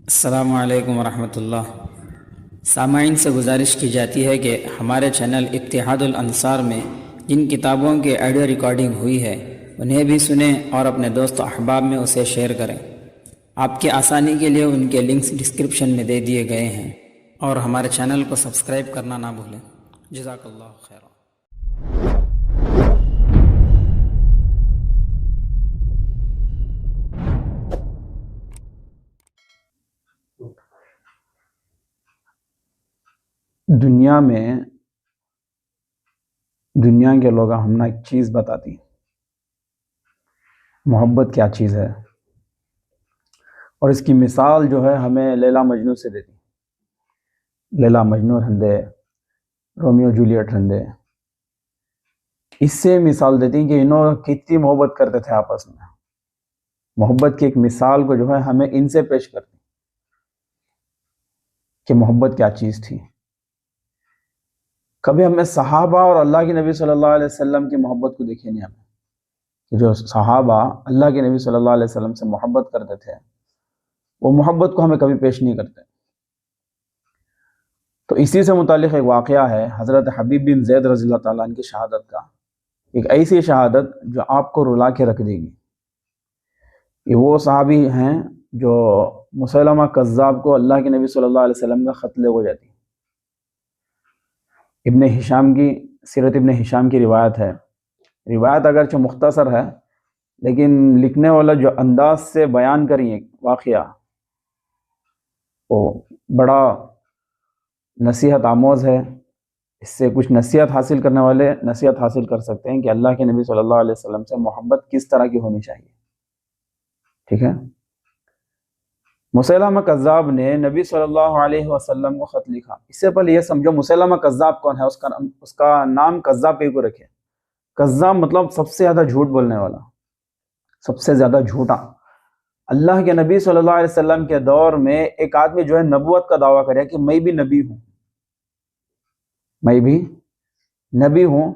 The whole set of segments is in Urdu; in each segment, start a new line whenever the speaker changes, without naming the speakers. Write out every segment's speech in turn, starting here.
السلام علیکم ورحمۃ اللہ۔ سامعین سے گزارش کی جاتی ہے کہ ہمارے چینل اتحاد الانصار میں جن کتابوں کی آڈیو ریکارڈنگ ہوئی ہے انہیں بھی سنیں اور اپنے دوست و احباب میں اسے شیئر کریں۔ آپ کی آسانی کے لیے ان کے لنکس ڈسکرپشن میں دے دیے گئے ہیں، اور ہمارے چینل کو سبسکرائب کرنا نہ بھولیں۔ جزاک اللہ خیر۔
دنیا کے لوگ ہم ایک چیز بتاتی ہیں، محبت کیا چیز ہے، اور اس کی مثال جو ہے ہمیں لیلا مجنوں سے دیتی ہیں۔ لیلا مجنوں رہندے، رومیو جولیٹ رہندے، اس سے مثال دیتی ہیں کہ انہوں کتنی محبت کرتے تھے آپس میں۔ محبت کی ایک مثال کو جو ہے ہمیں ان سے پیش کرتی ہیں کہ محبت کیا چیز تھی۔ کبھی ہمیں صحابہ اور اللہ کے نبی صلی اللہ علیہ وسلم کی محبت کو دیکھے نہیں ہمیں، کہ جو صحابہ اللہ کے نبی صلی اللہ علیہ وسلم سے محبت کرتے تھے وہ محبت کو ہمیں کبھی پیش نہیں کرتے۔ تو اسی سے متعلق ایک واقعہ ہے حضرت حبیب بن زید رضی اللہ تعالیٰ عنہ کی شہادت کا، ایک ایسی شہادت جو آپ کو رلا کے رکھ دے گی۔ یہ وہ صحابی ہیں جو مسیلمہ کذاب کو اللہ کے نبی صلی اللہ علیہ وسلم کا خط لے ہو جاتی۔ ابن ہشام کی سیرت ابن ہشام کی روایت ہے، روایت اگرچہ مختصر ہے لیکن لکھنے والا جو انداز سے بیان کری ہے واقعہ وہ بڑا نصیحت آموز ہے۔ اس سے کچھ نصیحت حاصل کرنے والے نصیحت حاصل کر سکتے ہیں کہ اللہ کے نبی صلی اللہ علیہ وسلم سے محبت کس طرح کی ہونی چاہیے۔ ٹھیک ہے، مسیلمہ کذاب نے نبی صلی اللہ علیہ وسلم کو خط لکھا۔ اس سے پہلے یہ سمجھو مسیلمہ کذاب کون ہے، اس کا نام کذاب پہ کو رکھے۔ کذاب مطلب سب سے زیادہ جھوٹ بولنے والا، سب سے زیادہ جھوٹا۔ اللہ کے نبی صلی اللہ علیہ وسلم کے دور میں ایک آدمی جو ہے نبوت کا دعویٰ کرے کہ میں بھی نبی ہوں، میں بھی نبی ہوں،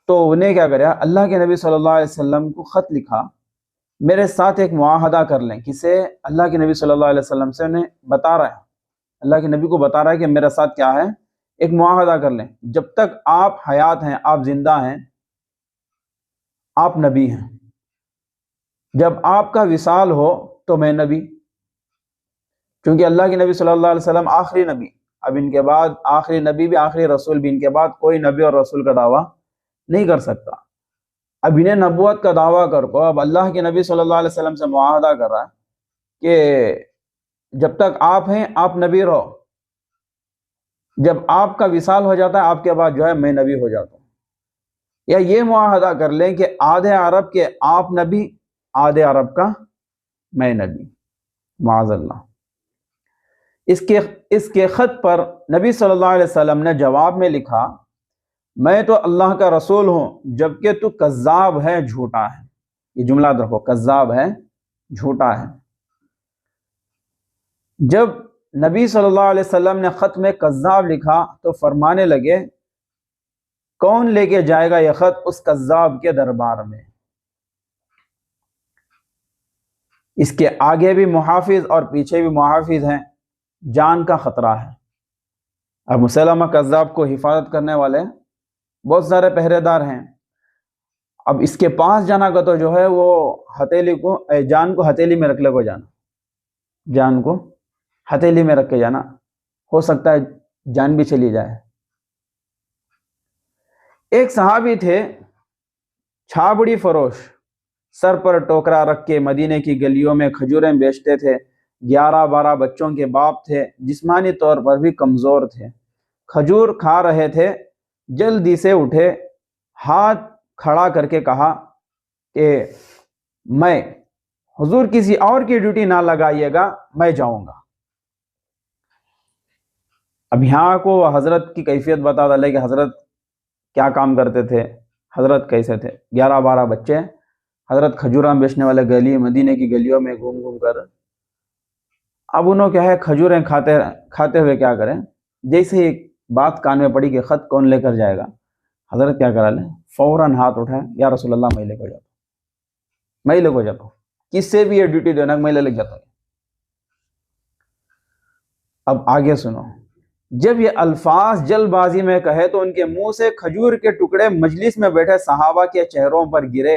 تو انہیں کیا کرے، اللہ کے نبی صلی اللہ علیہ وسلم کو خط لکھا، میرے ساتھ ایک معاہدہ کر لیں۔ کسے؟ اللہ کے نبی صلی اللہ علیہ وسلم سے انہیں بتا رہا ہے، اللہ کے نبی کو بتا رہا ہے کہ میرے ساتھ کیا ہے، ایک معاہدہ کر لیں، جب تک آپ حیات ہیں، آپ زندہ ہیں، آپ نبی ہیں، جب آپ کا وصال ہو تو میں نبی، کیونکہ اللہ کے نبی صلی اللہ علیہ وسلم آخری نبی، اب ان کے بعد آخری نبی بھی آخری رسول بھی، ان کے بعد کوئی نبی اور رسول کا دعویٰ نہیں کر سکتا۔ اب انہیں نبوت کا دعویٰ کر کو اب اللہ کے نبی صلی اللہ علیہ وسلم سے معاہدہ کر رہا ہے کہ جب تک آپ ہیں آپ نبی رہو، جب آپ کا وصال ہو جاتا ہے آپ کے بعد جو ہے میں نبی ہو جاتا ہوں۔ یا یہ معاہدہ کر لیں کہ آدھے عرب کے آپ نبی، آدھے عرب کا میں نبی، معاذ اللہ۔ اس کے خط پر نبی صلی اللہ علیہ وسلم نے جواب میں لکھا، میں تو اللہ کا رسول ہوں جبکہ تو کذاب ہے، جھوٹا ہے۔ یہ جملہ دیکھو، کذاب ہے، جھوٹا ہے۔ جب نبی صلی اللہ علیہ وسلم نے خط میں کذاب لکھا تو فرمانے لگے، کون لے کے جائے گا یہ خط اس کذاب کے دربار میں؟ اس کے آگے بھی محافظ اور پیچھے بھی محافظ ہیں، جان کا خطرہ ہے۔ اب مسیلمہ کذاب کو حفاظت کرنے والے بہت سارے پہرے دار ہیں۔ اب اس کے پاس جانا کا تو جو ہے وہ ہتھیلی کو، جان کو ہتھیلی میں رکھ لے کو جانا، جان کو ہتھیلی میں رکھ کے جانا، ہو سکتا ہے جان بھی چلی جائے۔ ایک صحابی تھے چھابڑی فروش، سر پر ٹوکرا رکھ کے مدینے کی گلیوں میں کھجوریں بیچتے تھے، 11-12 بچوں کے باپ تھے، جسمانی طور پر بھی کمزور تھے، کھجور کھا رہے تھے، جلدی سے اٹھے، ہاتھ کھڑا کر کے کہا کہ میں حضور کسی اور کی ڈیوٹی نہ لگائیے گا، میں جاؤں گا۔ اب یہاں کو حضرت کی کیفیت بتا ڈالے کہ حضرت کیا کام کرتے تھے، حضرت کیسے تھے۔ 11-12 بچے، حضرت کھجوراں بیچنے والے گلی مدینے کی گلیوں میں گھوم گھوم کر، اب انہوں کیا ہے کھجوریں کھاتے ہوئے کیا کریں، جیسے ہی بات کان میں پڑی کہ خط کون لے کر جائے گا، حضرت کیا کرا لیں، فوراً ہاتھ اٹھائے، یا رسول اللہ میں لے کر جاتا ہوں، میں لے کر جاتا ہوں، کس سے بھی یہ ڈیوٹی دینا میں لے جاتا ہوں۔ اب آگے سنو، جب یہ الفاظ جلد بازی میں کہے تو ان کے منہ سے کھجور کے ٹکڑے مجلس میں بیٹھے صحابہ کے چہروں پر گرے۔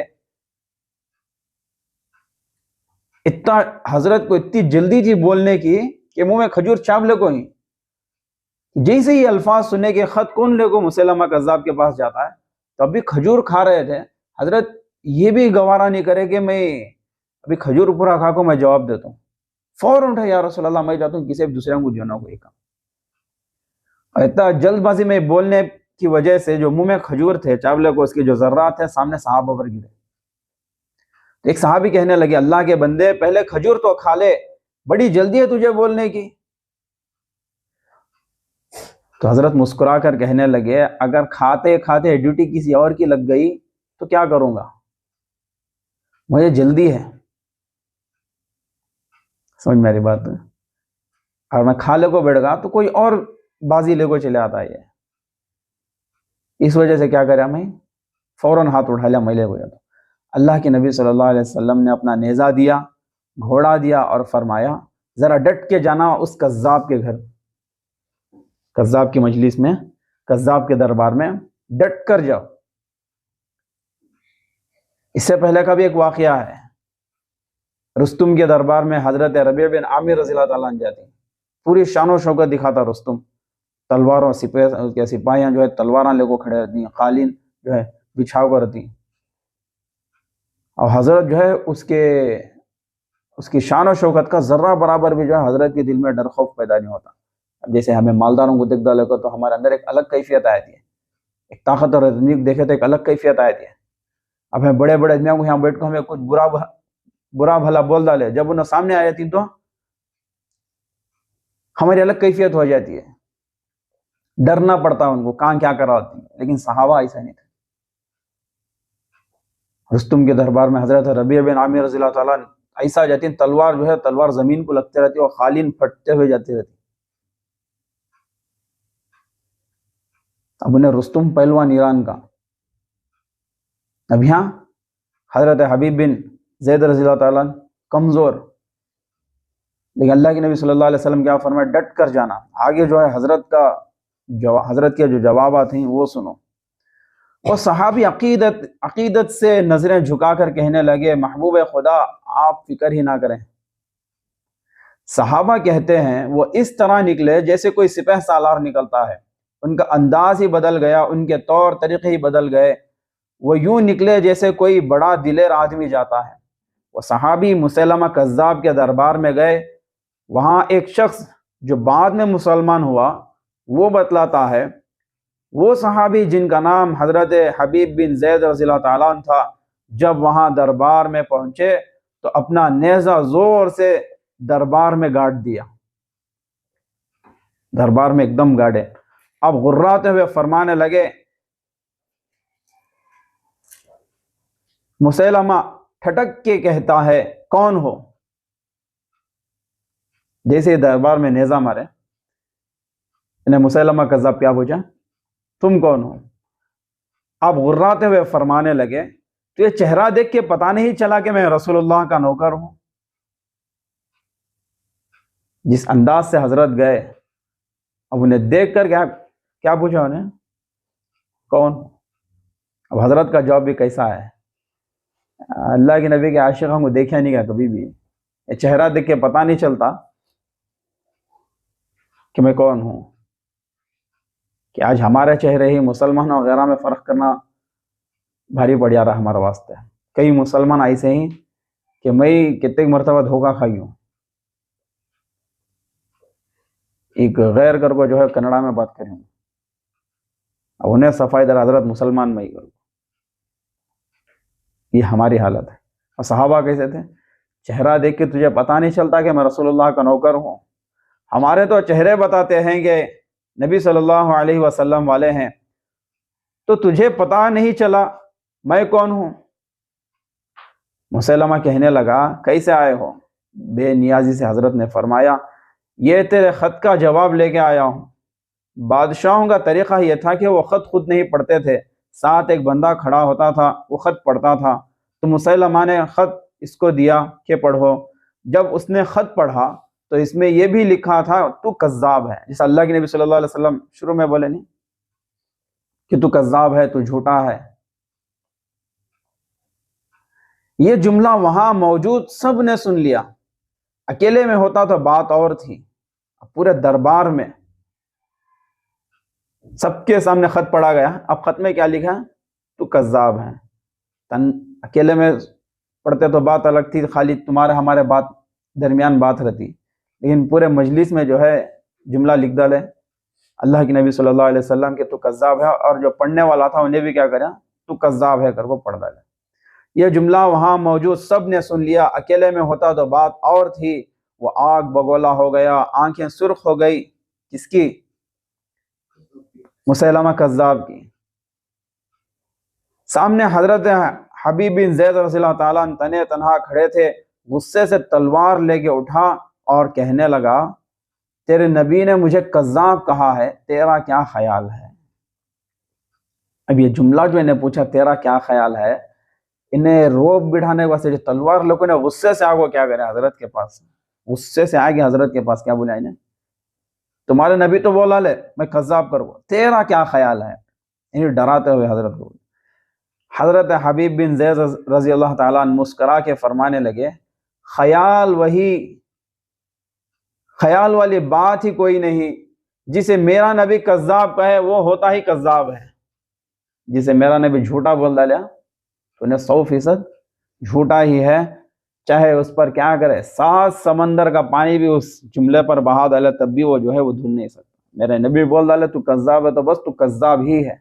اتنا حضرت کو اتنی جلدی تھی بولنے کی کہ منہ میں کھجور چاپ لے کو ہی، جیسے ہی الفاظ سننے کے خط کون لے کو مسیلمہ کذاب کے پاس جاتا ہے، تو اب بھی کھجور کھا رہے تھے حضرت، یہ بھی گوارا نہیں کرے کہ میں ابھی کھجور پورا کھا کو میں جواب دیتا ہوں، فوراً اٹھے، یا رسول اللہ میں چاہتا ہوں کسی دوسرے کو دینا کوئی کام۔ اتنا جلد بازی میں بولنے کی وجہ سے جو منہ میں کھجور تھے چاولے کو، اس کے جو ذرات تھے سامنے صحابہ پر گرے۔ ایک صحابی کہنے لگے، اللہ کے بندے پہلے کھجور تو کھا لے، بڑی جلدی ہے تجھے بولنے کی۔ تو حضرت مسکرا کر کہنے لگے، اگر کھاتے کھاتے ڈیوٹی کسی اور کی لگ گئی تو کیا کروں گا، مجھے جلدی ہے، سمجھ میری بات ہے، اور میں کھا لے کو بیٹھ گا تو کوئی اور بازی لے کو چلے آتا ہے، اس وجہ سے کیا کرے، ہمیں فوراً ہاتھ اٹھا لیا، میں لے کو جاتا۔ اللہ کے نبی صلی اللہ علیہ وسلم نے اپنا نیزہ دیا، گھوڑا دیا اور فرمایا ذرا ڈٹ کے جانا اس کذاب کے گھر، کذاب کی مجلس میں، کذاب کے دربار میں ڈٹ کر جاؤ۔ اس سے پہلے کا بھی ایک واقعہ ہے، رستم کے دربار میں حضرت ربیع بن عامر رضی اللہ تعالیٰ عنہ جاتی، پوری شان و شوکت دکھاتا رستم، تلواروں سپاہیاں جو ہے تلواراں لے کو کھڑے رہتی ہیں، قالین جو ہے بچھاؤ کر رہتی ہیں، اور حضرت جو ہے اس کی شان و شوکت کا ذرہ برابر بھی جو ہے حضرت کے دل میں ڈر خوف پیدا نہیں ہوتا۔ اب جیسے ہمیں مالداروں کو دیکھ ڈالے کو تو ہمارے اندر ایک الگ کیفیت آتی ہے، ایک طاقت اور عظمت دیکھے تو ایک الگ کیفیت آتی ہے۔ اب ہمیں بڑے بڑے آدمیوں کو یہاں بیٹھ کو ہمیں کچھ برا بھلا بول ڈالے، جب انہیں سامنے آ جاتی تو ہماری الگ کیفیت ہو جاتی ہے، ڈرنا پڑتا ان کو کہاں کیا کرا ہوتی ہے، لیکن صحابہ ایسا نہیں تھے۔ رستم کے دربار میں حضرت ربیع بن عامر رضی اللہ تعالیٰ ایسا جاتی ہیں، تلوار جو ہے تلوار زمین کو لگتے رہتی ہے اور قالین پھٹتے ہوئے جاتی رہتی۔ اب انہیں رستم پہلوان ایران کا، اب یہاں حضرت حبیب بن زید رضی اللہ تعالیٰ کمزور، لیکن اللہ کے نبی صلی اللہ علیہ وسلم کیا فرمایا، ڈٹ کر جانا۔ آگے جو ہے حضرت کے جو جوابات ہیں وہ سنو۔ اور صحابی عقیدت سے نظریں جھکا کر کہنے لگے، محبوب خدا آپ فکر ہی نہ کریں۔ صحابہ کہتے ہیں وہ اس طرح نکلے جیسے کوئی سپہ سالار نکلتا ہے، ان کا انداز ہی بدل گیا، ان کے طور طریقے ہی بدل گئے، وہ یوں نکلے جیسے کوئی بڑا دلیر آدمی جاتا ہے۔ وہ صحابی مسیلمہ کذاب کے دربار میں گئے، وہاں ایک شخص جو بعد میں مسلمان ہوا وہ بتلاتا ہے، وہ صحابی جن کا نام حضرت حبیب بن زید رضی اللہ تعالیٰ عنہ تھا، جب وہاں دربار میں پہنچے تو اپنا نیزہ زور سے دربار میں گاڑ دیا، دربار میں ایک دم گاڑے، اب غراتے ہوئے فرمانے لگے، مسیلمہ ٹھٹک کے کہتا ہے کون ہو؟ جیسے دربار میں نیزہ مارے، انہیں مسیلمہ کذاب کیا پوچھا، تم کون ہو؟ اب غراتے ہوئے فرمانے لگے، تو یہ چہرہ دیکھ کے پتہ نہیں چلا کہ میں رسول اللہ کا نوکر ہوں؟ جس انداز سے حضرت گئے، اب انہیں دیکھ کر کیا پوچھا انہیں، کون؟ اب حضرت کا جواب بھی کیسا ہے، اللہ کے نبی کے عاشقوں کو دیکھا نہیں گیا کبھی بھی، یہ چہرہ دیکھ کے پتہ نہیں چلتا کہ میں کون ہوں، کہ آج ہمارے چہرے ہی مسلمان وغیرہ میں فرق کرنا بھاری پڑ جا رہا ہمارے واسطے۔ کئی مسلمان ایسے ہیں کہ میں کتنے مرتبہ دھوکہ کھائی ہوں، ایک غیر کر کو جو ہے کنڑا میں بات کریں، اب انہیں صفائی در حضرت مسلمان میں ہی کروں، یہ ہماری حالت ہے۔ اور صحابہ کیسے تھے، چہرہ دیکھ کے تجھے پتہ نہیں چلتا کہ میں رسول اللہ کا نوکر ہوں، ہمارے تو چہرے بتاتے ہیں کہ نبی صلی اللہ علیہ وسلم والے ہیں، تو تجھے پتہ نہیں چلا میں کون ہوں؟ مسیلمہ کہنے لگا، کیسے آئے ہو؟ بے نیازی سے حضرت نے فرمایا، یہ تیرے خط کا جواب لے کے آیا ہوں۔ بادشاہوں کا طریقہ یہ تھا کہ وہ خط خود نہیں پڑھتے تھے، ساتھ ایک بندہ کھڑا ہوتا تھا، وہ خط پڑھتا تھا، تو مسیلمہ نے خط اس کو دیا کہ پڑھو۔ جب اس نے خط پڑھا تو اس میں یہ بھی لکھا تھا تو کذاب ہے، جیسے اللہ کے نبی صلی اللہ علیہ وسلم شروع میں بولے نہیں کہ تو کذاب ہے، تو جھوٹا ہے. یہ جملہ وہاں موجود سب نے سن لیا. اکیلے میں ہوتا تو بات اور تھی، پورے دربار میں سب کے سامنے خط پڑھا گیا. اب خط میں کیا لکھا؟ تو کذاب ہے. اکیلے میں پڑھتے تو بات الگ تھی، خالی تمہارے ہمارے بات درمیان بات رہتی، لیکن پورے مجلس میں جو ہے جملہ لکھ ڈالے اللہ کے نبی صلی اللہ علیہ وسلم کہ تو کذاب ہے، اور جو پڑھنے والا تھا انہیں بھی کیا کرا؟ تو کذاب ہے کر کو پڑھ ڈالے. یہ جملہ وہاں موجود سب نے سن لیا. اکیلے میں ہوتا تو بات اور تھی. وہ آگ بگولا ہو گیا، آنکھیں سرخ ہو گئی. کس کی؟ مسیلمہ کذاب کی. سامنے حضرت حبیب بن زید رضی اللہ تعالیٰ عنہ تنے تنہا کھڑے تھے. غصے سے تلوار لے کے اٹھا اور کہنے لگا تیرے نبی نے مجھے کذاب کہا ہے، تیرا کیا خیال ہے؟ اب یہ جملہ جو انہیں پوچھا تیرا کیا خیال ہے، انہیں روب بٹھانے واسطے جو تلوار لوگوں نے غصے سے آگے کیا کرے حضرت کے پاس، غصے سے آگے حضرت کے پاس کیا بولا انہیں؟ تمہارے نبی تو بولا لے میں کذاب کروں، تیرا کیا خیال ہے؟ انہیں ڈراتے ہوئے حضرت کو. حضرت حبیب بن زید رضی اللہ تعالیٰ عنہ مسکرا کے فرمانے لگے خیال والی بات ہی کوئی نہیں. جسے میرا نبی کذاب کہے وہ ہوتا ہی کذاب ہے. جسے میرا نبی جھوٹا بول ڈالا تو انہیں 100% جھوٹا ہی ہے، چاہے اس پر کیا کرے 7 سمندر کا پانی بھی اس جملے پر بہا ڈالے تب بھی وہ جو ہے وہ دھل نہیں سکتا. میرے نبی بول ڈالے تو کذاب ہے تو بس تو کذاب ہی ہے،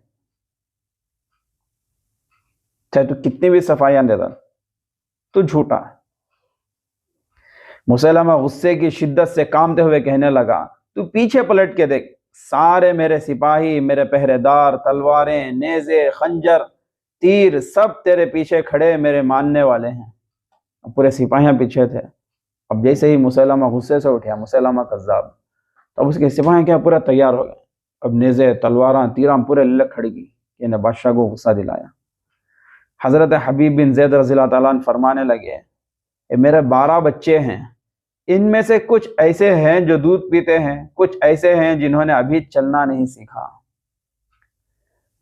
چاہے تو کتنی بھی صفائیاں دیتا تو جھوٹا ہے. مسیلمہ غصے کی شدت سے کامتے ہوئے کہنے لگا تو پیچھے پلٹ کے دیکھ، سارے میرے سپاہی، میرے پہرے دار، تلواریں، نیزے، خنجر، تیر سب تیرے پیچھے کھڑے میرے ماننے والے ہیں. پورے سپاہیاں پیچھے تھے. اب جیسے ہی مسیلمہ غصے سے اٹھیا مسیلمہ کذاب، اب اس کے سپاہیاں کیا پورا تیار ہو گئے. اب نیزے، تلواراں، تیراں پورے لے کھڑی گئی. انہیں بادشاہ کو غصہ دلایا. حضرت حبیب بن زید رضی اللہ تعالیٰ عنہ فرمانے لگے میرے 12 بچے ہیں، ان میں سے کچھ ایسے ہیں جو دودھ پیتے ہیں، کچھ ایسے ہیں جنہوں نے ابھی چلنا نہیں سیکھا.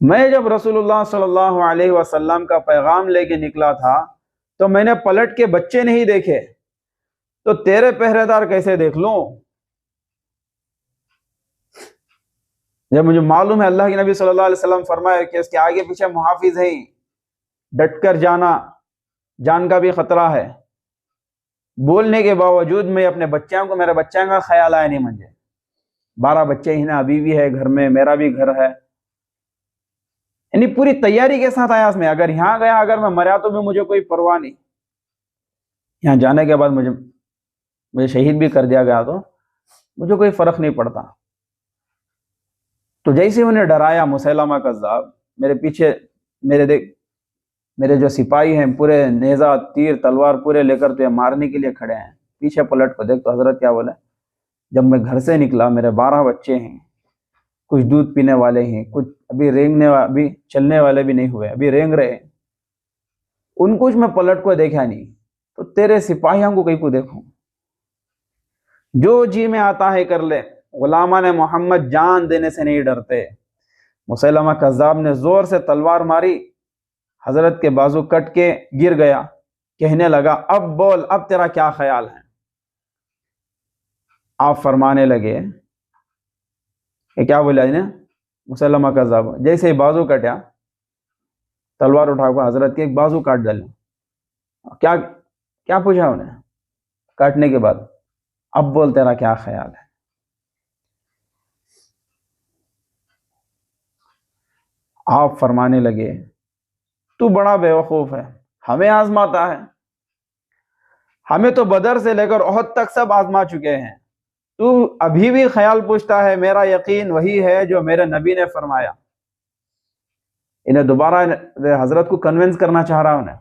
میں جب رسول اللہ صلی اللہ علیہ وسلم کا پیغام لے کے نکلا تھا تو میں نے پلٹ کے بچے نہیں دیکھے، تو تیرے پہرے دار کیسے دیکھ لوں؟ جب مجھے معلوم ہے اللہ کے نبی صلی اللہ علیہ وسلم فرمائے کہ اس کے آگے پیچھے محافظ ہیں، ڈٹ کر جانا، جان کا بھی خطرہ ہے، بولنے کے باوجود میں اپنے بچوں کو، میرے بچوں کا خیال آیا نہیں. مجھے 12 بچے ہی نا، ابھی بھی ہے گھر میں، میرا بھی گھر ہے. یعنی پوری تیاری کے ساتھ آیا اس میں. اگر یہاں گیا، اگر میں مریا تو بھی مجھے کوئی پرواہ نہیں، یہاں جانے کے بعد مجھے شہید بھی کر دیا گیا تو مجھے کوئی فرق نہیں پڑتا. تو جیسے انہیں ڈرایا مسیلمہ کذاب، میرے پیچھے میرے جو سپاہی ہیں پورے نیزہ، تیر، تلوار پورے لے کر تو مارنے کے لیے کھڑے ہیں. پیچھے پلٹ کو دیکھ تو حضرت کیا بولے جب میں گھر سے نکلا میرے 12 بچے ہیں، کچھ دودھ پینے والے ہیں، کچھ ابھی چلنے والے بھی نہیں ہوئے، ابھی رینگ رہے ہیں، ان کچھ میں پلٹ کو دیکھا نہیں، تو تیرے سپاہیوں کو کہیں کو دیکھوں، جو جی میں آتا ہے کر لے، غلامان محمد جان دینے سے نہیں ڈرتے. مسیلمہ کذاب نے زور سے تلوار ماری، حضرت کے بازو کٹ کے گر گیا. کہنے لگا اب بول، اب تیرا کیا خیال ہے؟ آپ فرمانے لگے کہ کیا بولا انہیں مسیلمہ کذاب، جیسے ہی بازو کٹیا تلوار اٹھا کو حضرت کے ایک بازو کاٹ ڈالے. کیا پوچھا انہیں کاٹنے کے بعد؟ اب بول تیرا کیا خیال ہے؟ آپ فرمانے لگے تو بڑا بیوقوف ہے، ہمیں آزماتا ہے، ہمیں تو بدر سے لے کر احد تک سب آزما چکے ہیں، تو ابھی بھی خیال پوچھتا ہے؟ میرا یقین وہی ہے جو میرے نبی نے فرمایا. انہیں دوبارہ حضرت کو کنونس کرنا چاہ رہا، انہیں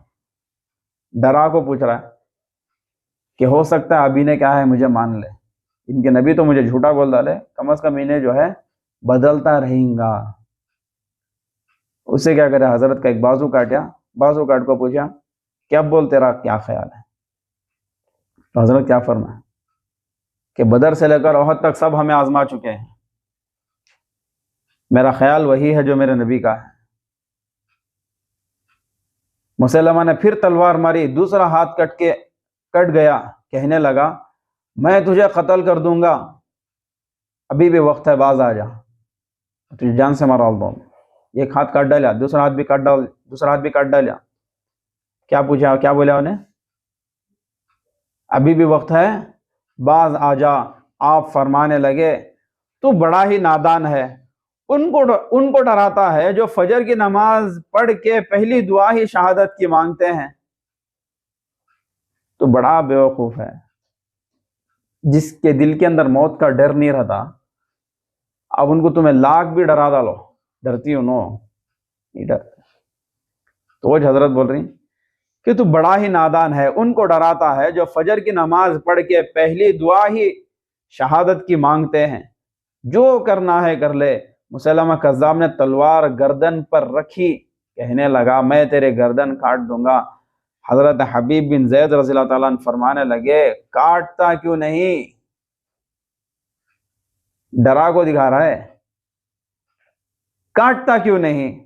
ڈرا کو پوچھ رہا ہے کہ ہو سکتا ہے ابھی نے کیا ہے مجھے مان لے، ان کے نبی تو مجھے جھوٹا بول ڈالے، کم از کم انہیں جو ہے بدلتا رہیں گا. اس سے کیا کرے حضرت کا ایک بازو کاٹیا، بازو کاٹ کو پوچھا کہ اب بول تیرا کیا خیال ہے؟ تو حضرت کیا فرمایا کہ بدر سے لے کر احد تک سب ہمیں آزما چکے ہیں، میرا خیال وہی ہے جو میرے نبی کا ہے۔ مسلمہ نے پھر تلوار ماری، دوسرا ہاتھ کٹ گیا، کہنے لگا میں تجھے قتل کر دوں گا، ابھی بھی وقت ہے، باز آ جا، تجھے جان سے مارا دوں۔ ایک ہاتھ کاٹ ڈالا، دوسرا ہاتھ بھی کاٹ ڈالا۔ کیا پوچھا، کیا بولا انہیں؟ ابھی بھی وقت ہے، باز آ جا۔ آپ فرمانے لگے تو بڑا ہی نادان ہے، ان کو ڈراتا ہے جو فجر کی نماز پڑھ کے پہلی دعا ہی شہادت کی مانگتے ہیں، تو بڑا بیوقوف ہے، جس کے دل کے اندر موت کا ڈر نہیں رہتا۔ اب ان کو تمہیں لاکھ بھی ڈرا ڈالو، ڈرتی ہوں نو، نہیں ڈرتے۔ تو وہ حضرت بول رہی کہ تو بڑا ہی نادان ہے، ان کو ڈراتا ہے جو فجر کی نماز پڑھ کے پہلی دعا ہی شہادت کی مانگتے ہیں، جو کرنا ہے کر لے۔ مسلمہ کذاب نے تلوار گردن پر رکھی، کہنے لگا میں تیرے گردن کاٹ دوں گا۔ حضرت حبیب بن زید رضی اللہ تعالیٰ عنہ فرمانے لگے کاٹتا کیوں نہیں؟ ڈرا کو دکھا رہا ہے، کاٹتا کیوں نہیں؟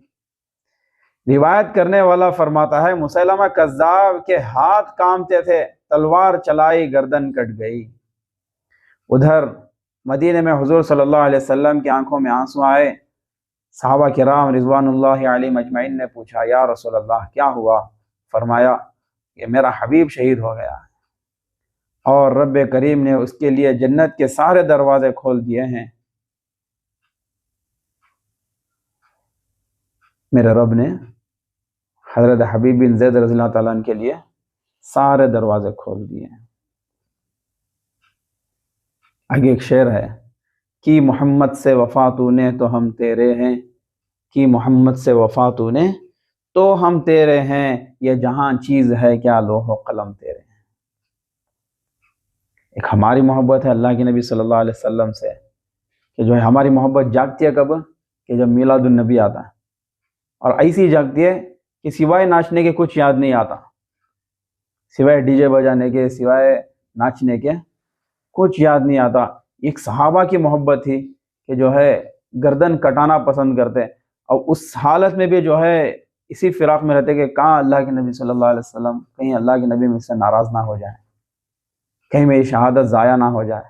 روایت کرنے والا فرماتا ہے مسلمہ کذاب کے ہاتھ کانپتے تھے، تلوار چلائی، گردن کٹ گئی۔ ادھر مدینے میں حضور صلی اللہ علیہ وسلم کی آنکھوں میں آنسو آئے۔ صحابہ کرام رضوان اللہ علیہم اجمعین نے پوچھا یا رسول اللہ کیا ہوا؟ فرمایا کہ میرا حبیب شہید ہو گیا اور رب کریم نے اس کے لیے جنت کے سارے دروازے کھول دیے ہیں۔ میرے رب نے حضرت حبیب بن زید رضی اللہ تعالیٰ عنہ کے لیے سارے دروازے کھول دیے ہیں۔ آگے ایک شعر ہے، کی محمد سے وفا تو نے تو ہم تیرے ہیں، کی محمد سے وفا تو نے تو ہم تیرے ہیں، یہ جہاں چیز ہے کیا لوح و قلم تیرے ہیں۔ ایک ہماری محبت ہے اللہ کے نبی صلی اللہ علیہ وسلم سے، کہ جو ہے ہماری محبت جاگتی ہے کب؟ کہ جب میلاد النبی آتا ہے، اور ایسی جاگتی ہے کہ سوائے ناچنے کے کچھ یاد نہیں آتا، سوائے ڈی جے بجانے کے، سوائے ناچنے کے کچھ یاد نہیں آتا۔ ایک صحابہ کی محبت تھی کہ جو ہے گردن کٹانا پسند کرتے، اور اس حالت میں بھی جو ہے اسی فراق میں رہتے کہ کہاں اللہ کے نبی صلی اللہ علیہ وسلم، کہیں اللہ کے نبی مجھ سے ناراض نہ ہو جائے، کہیں میری شہادت ضائع نہ ہو جائے۔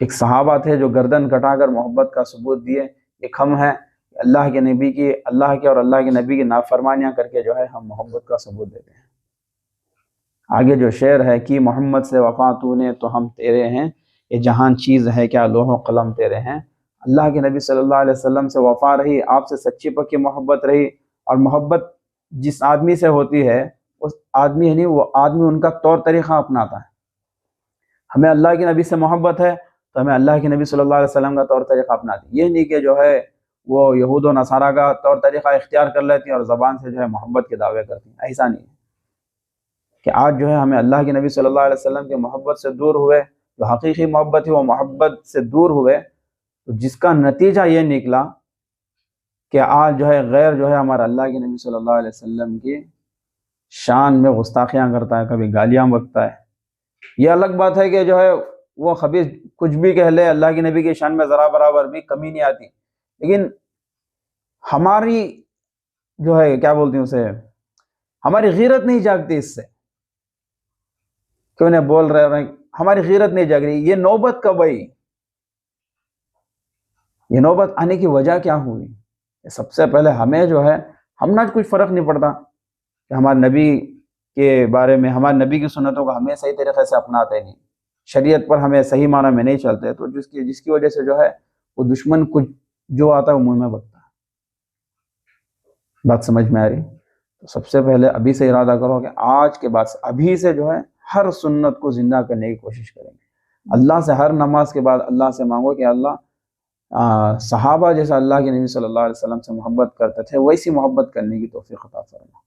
ایک صحابہ تھے جو گردن کٹا کر محبت کا ثبوت دیے۔ ایک ہم ہیں اللہ کے نبی کی، اللہ کے اور اللہ کے نبی کی نافرمانیاں کر کے جو ہے ہم محبت کا ثبوت دیتے ہیں۔ آگے جو شعر ہے کہ محمد سے وفا تو نے تو ہم تیرے ہیں، یہ جہان چیز ہے کیا لوح و قلم تیرے ہیں۔ اللہ کے نبی صلی اللہ علیہ وسلم سے وفا رہی، آپ سے سچی پکی محبت رہی، اور محبت جس آدمی سے ہوتی ہے اس آدمی یعنی وہ آدمی ان کا طور طریقہ اپناتا ہے۔ ہمیں اللہ کے نبی سے محبت ہے تو ہمیں اللہ کے نبی صلی اللہ علیہ وسلم کا طور طریقہ اپناتے ہیں، یہ نہیں کہ جو ہے وہ یہود و نصارہ کا طور طریقہ اختیار کر لیتی ہیں اور زبان سے جو ہے محبت کے دعوے کرتی ہیں۔ ایسا نہیں ہے کہ آج جو ہے ہمیں اللہ کے نبی صلی اللہ علیہ وسلم کی محبت سے دور ہوئے، جو حقیقی محبت ہے وہ محبت سے دور ہوئے، تو جس کا نتیجہ یہ نکلا کہ آج جو ہے غیر جو ہے ہمارا اللہ کے نبی صلی اللہ علیہ وسلم کی شان میں گستاخیاں کرتا ہے، کبھی گالیاں بکتا ہے۔ یہ الگ بات ہے کہ جو ہے وہ خبیث کچھ بھی کہہ لے، اللہ کے نبی کی شان میں ذرا برابر بھی کمی نہیں آتی، لیکن ہماری جو ہے کیا بولتی ہیں اسے، ہماری غیرت نہیں جاگتی اس سے، کہ انہیں بول رہے ہیں، ہماری غیرت نہیں جاگ رہی۔ یہ نوبت کب آئی؟ یہ نوبت آنے کی وجہ کیا ہوئی؟ سب سے پہلے ہمیں جو ہے ہم نہ کچھ فرق نہیں پڑتا کہ ہمارے نبی کے بارے میں، ہمارے نبی کی سنتوں کو ہمیں صحیح طریقے سے اپناتے نہیں، شریعت پر ہمیں صحیح معنی میں نہیں چلتے، تو جس کی وجہ سے جو ہے وہ دشمن کچھ جو آتا ہے وہ منہ میں بکتا ہے۔ بات سمجھ میں آ رہی؟ تو سب سے پہلے ابھی سے ارادہ کرو کہ آج کے بعد سے ابھی سے جو ہے ہر سنت کو زندہ کرنے کی کوشش کریں گے۔ اللہ سے ہر نماز کے بعد اللہ سے مانگو کہ اللہ صحابہ جیسا اللہ کے نبی صلی اللہ علیہ وسلم سے محبت کرتے تھے ویسی محبت کرنے کی توفیق عطا فرما۔